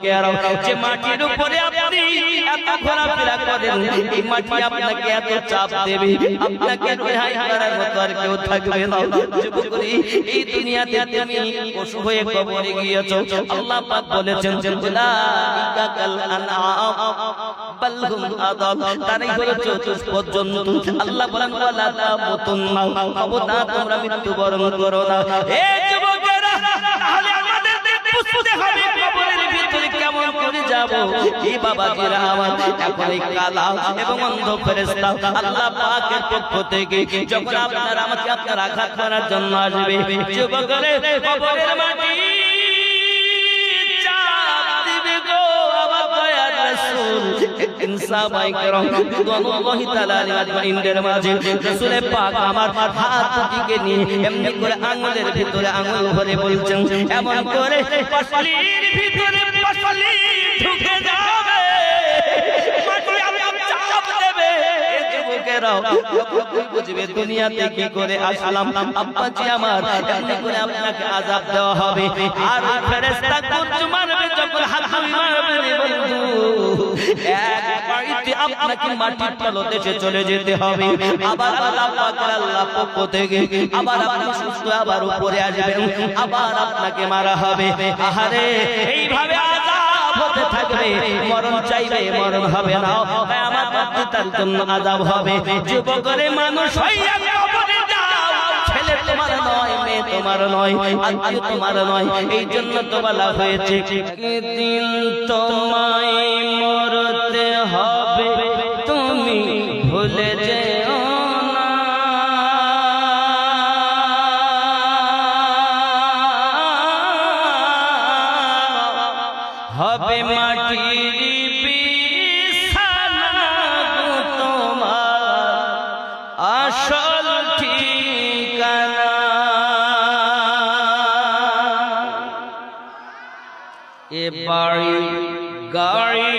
যে মাটির উপরে আপনি এত ঘোরাফেরা করেন, এই মাটি আপনাকে এত চাপ দেবে, আপনাকে রেহাই করার মতো আর কেউ থাকবে না। যুবকরি, এই দুনিয়াতে তুমি পশু হয়ে কবরে গিয়েছো। আল্লাহ পাক বলেছেন যে উলাইকা কাল আনআম বাল হুম আদাল, তারাই হলো চতুষ্পদ জন্তু। আল্লাহ বলেন ওয়ালা তামুতুন্না, খবরদার তোমরা মৃত্যুবরণ করো না। এ যুবকেরা, তাহলে আমাদের বুঝতে হবে কবরের ভিতরে কেমন করে যাব। এই বাবাজিরা আমার, এখন এই কালা এবং অন্ধ ফেরেশতা আল্লাহ পাকের পক্ষ থেকে যখন আপনারা আমাকে আপনার আঘাত করার জন্য আসবে, যুবকরে কবরের মাটি চাপ দিবে গো আমার দয়ার রাসূল। একদিন সাহাবায়ে কেরাম রিদওয়ানুল্লাহি তাআলা আলাইহিম আজমাইনের মাঝে রাসূলে পাক আমার হাত দুটিকে নিয়ে এমনি করে আঙ্গুলের ভিতরে আঙ্গুল ভরে বলছেন, এমন করে পাশলির ভিতরে পাশলি ঢুকে যাবে, মাটি আল্লাহ চাপ দেবে। এই যুবকেরাও বুঝবে দুনিয়াতে কি করে আসলাম, আব্বাজি আমার এমনি করে আপনাকে আযাব দেওয়া হবে। আর ফেরেশতা কুরজ মারবে, যখন হাত মারবে রে বন্ধু, এক বাড়িতে আপনাকে মাটির তলদেশে চলে যেতে হবে। আবার আল্লাহ পাকের আল্লাহ পক্ষ থেকে আবার আপনি সুস্থ আবার উপরে আসবেন, আবার আপনাকে মারা হবে। আহারে, এইভাবে আযাব হতে থাকবে। মরণ চাইবে, মরণ হবে না, তাই আমার বাপকে তার জন্য আযাব হবে। যুবকরে মানুষ হইয়া কবরে যাও, ছেলে তোমার নয়, মেয়ে তোমার নয়, আত্মীয় তোমার নয়। এই জন্য তো বলা হয়েছে একদিন তোমায় মরতে হবে, তুমি ভুলে যেও না। হবে মাটির বিছানা গো তোমার আসল ঠিকানা। এ বাড়ি গাড়ি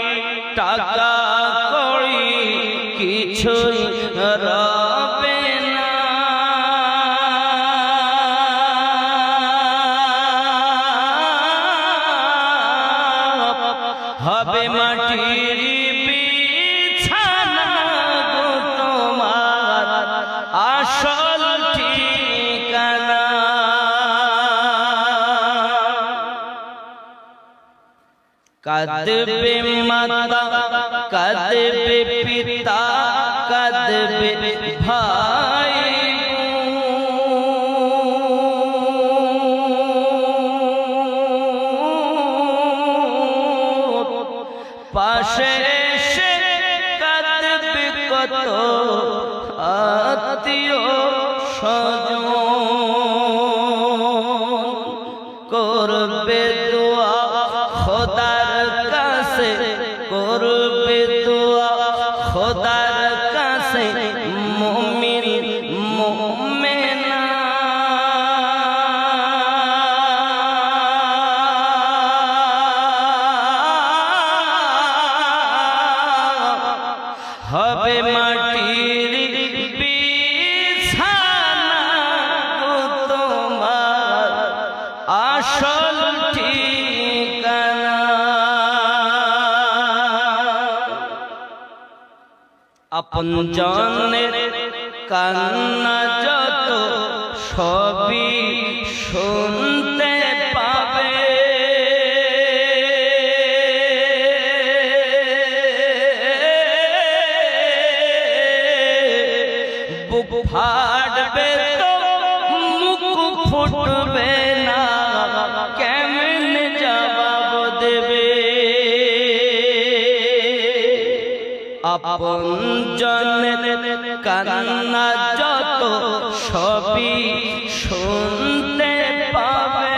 টাকা কড়ি কিছুই রবে না, হবে মাটির বিছানা গো তোমার আসল ঠিকানা। কাঁদবে মাতা, কাঁদবে পিতা, কাঁদবে ভাই, পাশে এসে কাঁদবে কত আত্মীয় স্বজন, করবে দোয়া খোদার কাছে, করবে দোয়া খোদার কাছে মুমিন মুমিনা। হবে মাটির বিছানা গো তোমার আসল ঠিকানা। আপন জনের কান্না যত সবই শুনতে পাবে, বুক ফাটবে তো মুখ ফুটবে না, কেমনে জবাব দেবে। আপন জনের কান্না যত সবই শুনতে পাবে,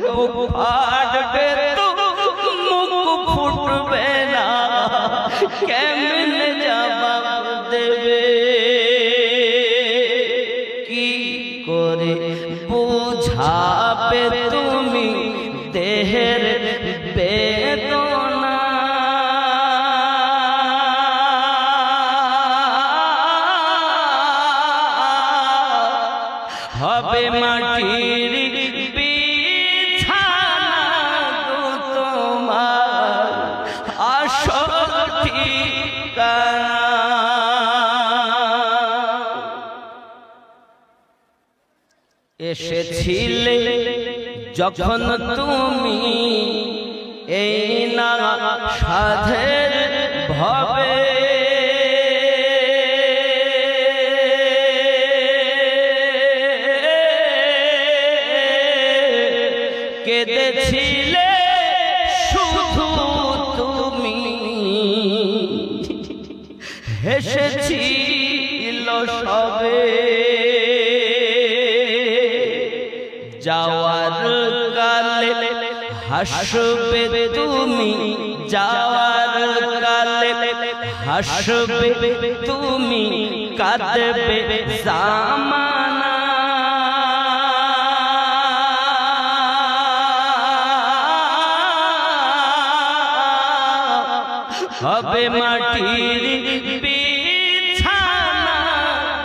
বুক ফাটবে তো মুখ ফুটবে না, কেমনে জবাব দেবে। কি করে বুঝাবে তুমি দেহের বেদনা, হবে মাটির বিছানা গো তোমার আসল ঠিকানা। এসেছিলে যখন তুমি এই না সাধের ভবে, কেঁদেছিলে শুধু তুমি, হেসেছিল সবে। যাওয়ার কালে হাসবে তুমি, যাওয়ার কালে হাসবে তুমি, কাঁদবে জামানা। হবে মাটির বিছানা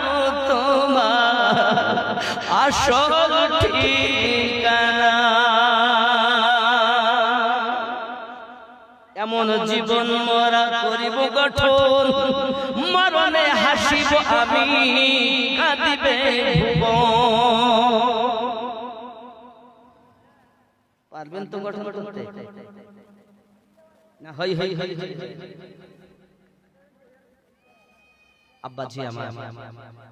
গো তোমার আসল ঠিকানা। এমন জীবন মরা করিব গঠন, মরণে হাসিব আমি, কাঁদিবে ভুবন। পারবেন তো গঠন করতে না? হই হই হই হই। আব্বাজি আমার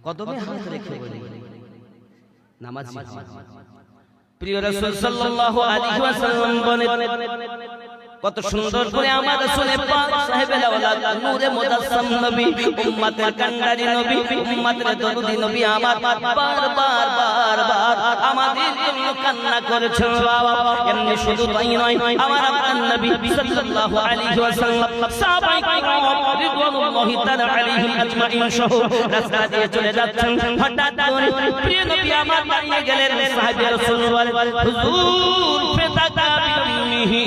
কদমে হাত রেখে বলি, নামাজি প্রিয় রাসূল সাল্লাল্লাহু আলাইহি ওয়াসাল্লাম বলেন, কত সুন্দর করে আমার রাসূল পাক সাহেবের আওলাদ নূরে মুজাসসাম নবী, উম্মতের কান্ডারি নবী, উম্মতের দরদি নবী আমার বারবার আমাদের জন্য কান্না করেছেন বাবা। এমনি শুধু তাই নয়, আমার আপনার নবী সাল্লাল্লাহু আলাইহি ওয়াসাল্লাম সাহাবায়ে কিরাম রিদওয়ানুল্লাহি তাআলা আলাইহিম আজমাইন সহ রাস্তা দিয়ে চলে যাচ্ছেন, হঠাৎ করে প্রিয় নবী আমার দাঁড়িয়ে গেলেন। সাহাবী রাসূল বলেন, হুজুর ফিদাকা বিউম্মিহি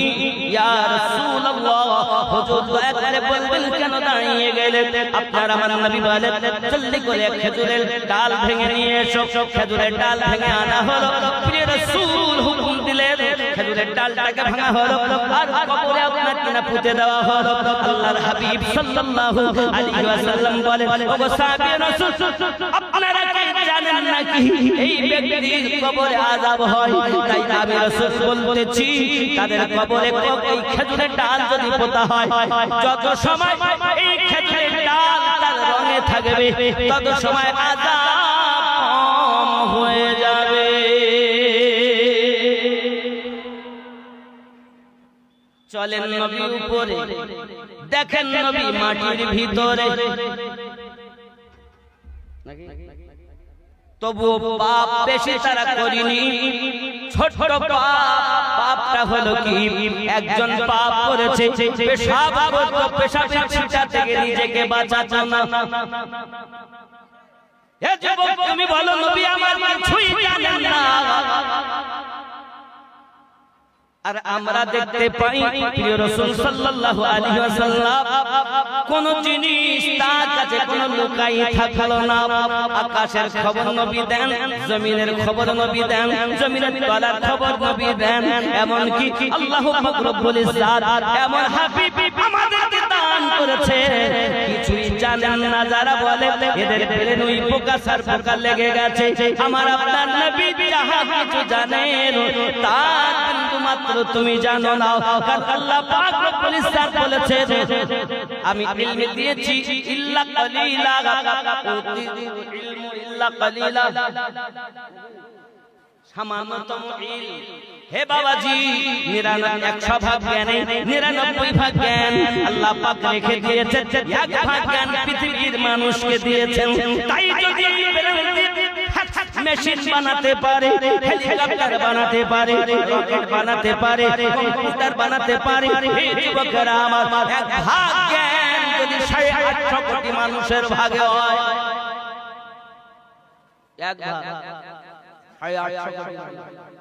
ইয়া রাসূলুল্লাহ, হুজুর দয়া করে বলবেন কেন দাঁড়িয়ে গেলেন? আপনার আমার নবী বলেন, জলদি করে খেজুরের ডাল ভেঙে নিয়ে এসো। খেজুরের ডাল ভেঙে আনা হলো, প্রিয় রাসূল হুকুম দিলেন, খেজুরের ডালটাকে ভাঙা হলো আর কবরে আপনার কিনা পুঁতে দেওয়া হলো। আল্লাহর হাবিব সাল্লাল্লাহু আলাইহি ওয়াসাল্লাম বলেন, ওগো সাহাবী রাসূল, আপনারা কি জানেন নাকি এই ব্যক্তির কবরে আযাব হয়? তাই আমি রাসূল বলতেছি, তাদের কবরে এই খেজুরের ডাল যদি পোতা হয়, যত সময় এই খেজুরের ডাল তার রঙে থাকবে, তত সময় আযাব কম হয়ে যাবে। চলেন নবী উপরে, দেখেন নবী মাটির ভিতরে, তবুও পাপ বেশি তারা করিনি। ছোট পাপটা হলো কি, একজন পাপ করেছে, পেশাব করতো, পেশাবের ছিটা থেকে নিজেকে বাঁচাতো না। এ যুবক তুমি বলো, নবী আমার কিছুই জানেন না। আর আমরা দেখতে পাই প্রিয় রাসূল সাল্লাল্লাহু আলাইহি ওয়াসাল্লাম কোন জিনিস তার কাছে কোনো লুকাই থাকলো না। আকাশের খবর নবী দেন, জমিনের খবর নবী দেন, জমিনের তলার খবর নবী দেন। এমন কি আল্লাহু পাক রব্বুল ইজ্জাত এমন হাবিব আমাদেরকে দান করেছে, কিছুই জানেন না যারা বলে এদের পেলে নই পোকা সার পোকা লেগে গেছে। আমার আপনার নবী যাহা কিছু জানেন তার কিন্তু মাত্র তুমি জানো না। কারণ আল্লাহ পাক রব্বুল ইজ্জাত বলেছে, আমি ইলম দিয়েছি ইল্লা কালিলা, ইলমু ইল্লা কালিলা, সামান্যতম ইলম। হে বাবাজি, 100 ভাগ জ্ঞানে 99 ভাগ জ্ঞান আল্লাহ পাক রেখে দিয়েছেন, 1 ভাগ জ্ঞান পৃথিবীর মানুষকে দিয়েছেন। তাই যদি মেশিন বানাতে পারে, হেলিকপ্টার বানাতে পারে, রকেট বানাতে পারে, কম্পিউটার বানাতে পারে, এই যুবকেরা আমার 1 ভাগ জ্ঞান যদি 850 কোটি মানুষের ভাগে হয়, 1 ভাগ 850 কোটি।